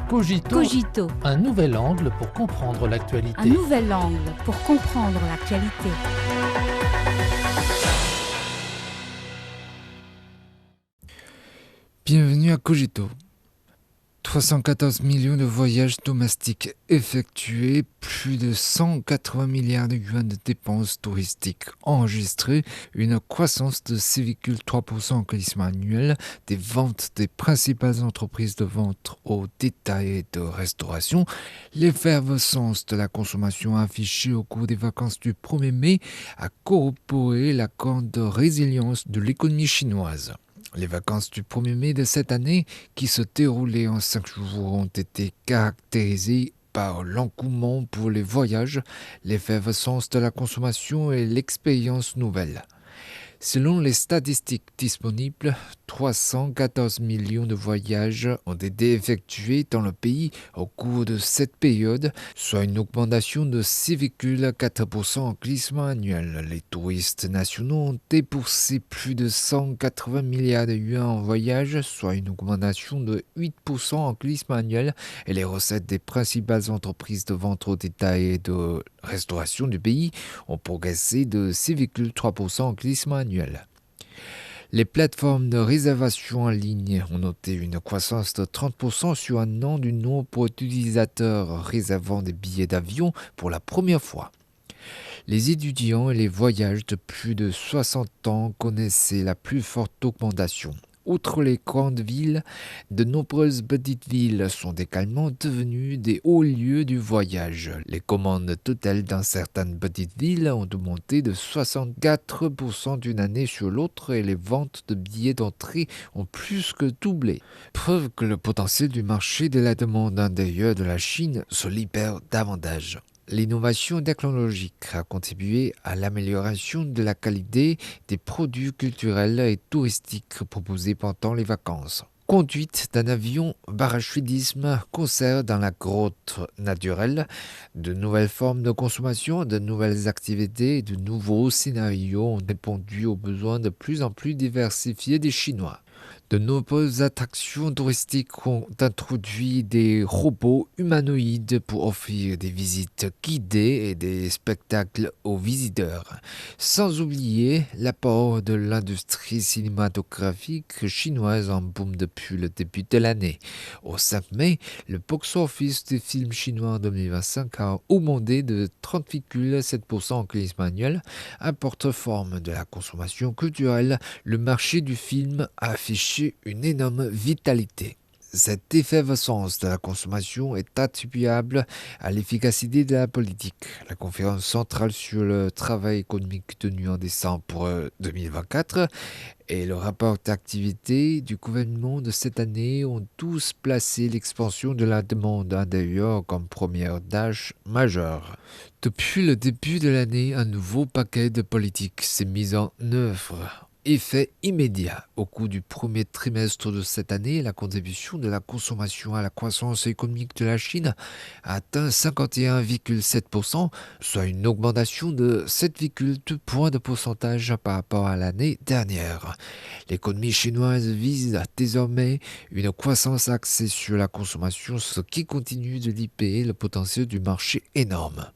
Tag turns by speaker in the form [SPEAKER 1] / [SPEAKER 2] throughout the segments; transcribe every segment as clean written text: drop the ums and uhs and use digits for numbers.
[SPEAKER 1] Cogito,
[SPEAKER 2] Cogito,
[SPEAKER 1] un nouvel angle pour comprendre l'actualité.
[SPEAKER 2] un nouvel angle pour comprendre l'actualité.
[SPEAKER 3] Bienvenue à Cogito. 314 millions de voyages domestiques effectués, plus de 180 milliards de yuans de dépenses touristiques enregistrées, une croissance de 6,3% en glissement annuel des ventes des principales entreprises de vente au détail et de restauration, l'effervescence de la consommation affichée au cours des vacances du 1er mai a corroboré la grande résilience de l'économie chinoise. Les vacances du 1er mai de cette année, qui se déroulaient en 5 jours, ont été caractérisées par l'engouement pour les voyages, l'effervescence de la consommation et l'expérience nouvelle. Selon les statistiques disponibles, 314 millions de voyages ont été effectués dans le pays au cours de cette période, soit une augmentation de 6,4% en glissement annuel. Les touristes nationaux ont dépensé plus de 180 milliards de yuans en voyages, soit une augmentation de 8% en glissement annuel, et les recettes des principales entreprises de vente au détail et de restauration du pays ont progressé de 6,3% en glissement annuel. Les plateformes de réservation en ligne ont noté une croissance de 30% sur un an du nombre d'utilisateurs réservant des billets d'avion pour la première fois. Les étudiants et les voyages de plus de 60 ans connaissaient la plus forte augmentation. Outre les grandes villes, de nombreuses petites villes sont également devenues des hauts lieux du voyage. Les commandes totales dans certaines petites villes ont augmenté de 64% d'une année sur l'autre et les ventes de billets d'entrée ont plus que doublé. Preuve que le potentiel du marché de la demande intérieure de la Chine se libère davantage. L'innovation technologique a contribué à l'amélioration de la qualité des produits culturels et touristiques proposés pendant les vacances. Conduite d'un avion, parachutisme, concert dans la grotte naturelle, de nouvelles formes de consommation, de nouvelles activités et de nouveaux scénarios ont répondu aux besoins de plus en plus diversifiés des Chinois. De nombreuses attractions touristiques ont introduit des robots humanoïdes pour offrir des visites guidées et des spectacles aux visiteurs. Sans oublier l'apport de l'industrie cinématographique chinoise en boom depuis le début de l'année. Au 5 mai, le box-office des films chinois en 2025 a augmenté de 30,7% en glissement annuel. Un porte-forme de la consommation culturelle, le marché du film a affiché une énorme vitalité. Cette effervescence de la consommation est attribuable à l'efficacité de la politique. La conférence centrale sur le travail économique tenue en décembre 2024 et le rapport d'activité du gouvernement de cette année ont tous placé l'expansion de la demande intérieure comme première tâche majeure. Depuis le début de l'année, un nouveau paquet de politiques s'est mis en œuvre. Effet immédiat. Au cours du premier trimestre de cette année, la contribution de la consommation à la croissance économique de la Chine a atteint 51,7%, soit une augmentation de 7,2 points de pourcentage par rapport à l'année dernière. L'économie chinoise vise désormais une croissance axée sur la consommation, ce qui continue de libérer le potentiel du marché énorme.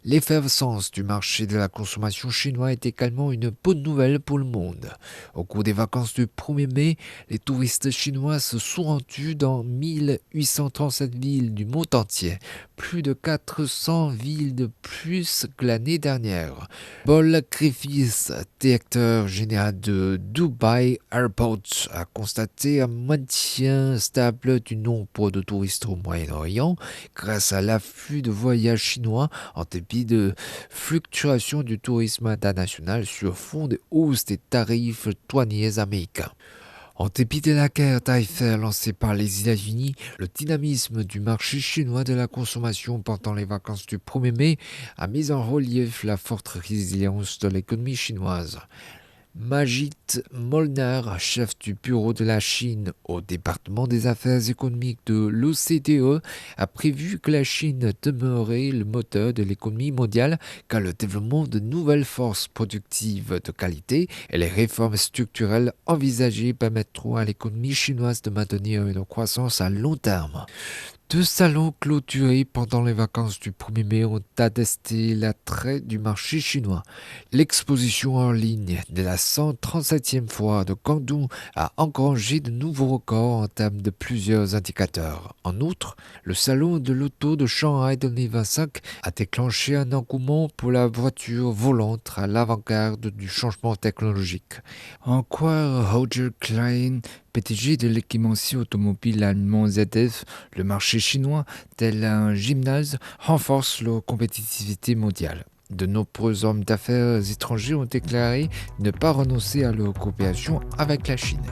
[SPEAKER 3] L'effervescence du marché de la consommation chinois est également une bonne nouvelle pour le monde. Au cours des vacances du 1er mai, les touristes chinois se sont rendus dans 1837 villes du monde entier, plus de 400 villes de plus que l'année dernière. Paul Griffiths, directeur général de Dubai Airport, a constaté un maintien stable du nombre de touristes au Moyen-Orient grâce à l'afflux de voyages chinois en dépit de fluctuations du tourisme international sur fond de hausse des tarifs douaniers américains. En dépit de la guerre tarifaire lancée par les États-Unis, le dynamisme du marché chinois de la consommation pendant les vacances du 1er mai a mis en relief la forte résilience de l'économie chinoise. Majid Molnar, chef du bureau de la Chine au département des affaires économiques de l'OCDE, a prévu que la Chine demeurerait le moteur de l'économie mondiale car le développement de nouvelles forces productives de qualité et les réformes structurelles envisagées permettront à l'économie chinoise de maintenir une croissance à long terme. Deux salons clôturés pendant les vacances du 1er mai ont attesté l'attrait du marché chinois. L'exposition en ligne de la 137e foire de Guangdong a engrangé de nouveaux records en termes de plusieurs indicateurs. En outre, le salon de l'auto de Shanghai 2025 a déclenché un engouement pour la voiture volante à l'avant-garde du changement technologique. En quoi Roger Klein, PDG de l'équipementier automobile allemand ZF, le marché chinois, tel un gymnase, renforce leur compétitivité mondiale. De nombreux hommes d'affaires étrangers ont déclaré ne pas renoncer à leur coopération avec la Chine.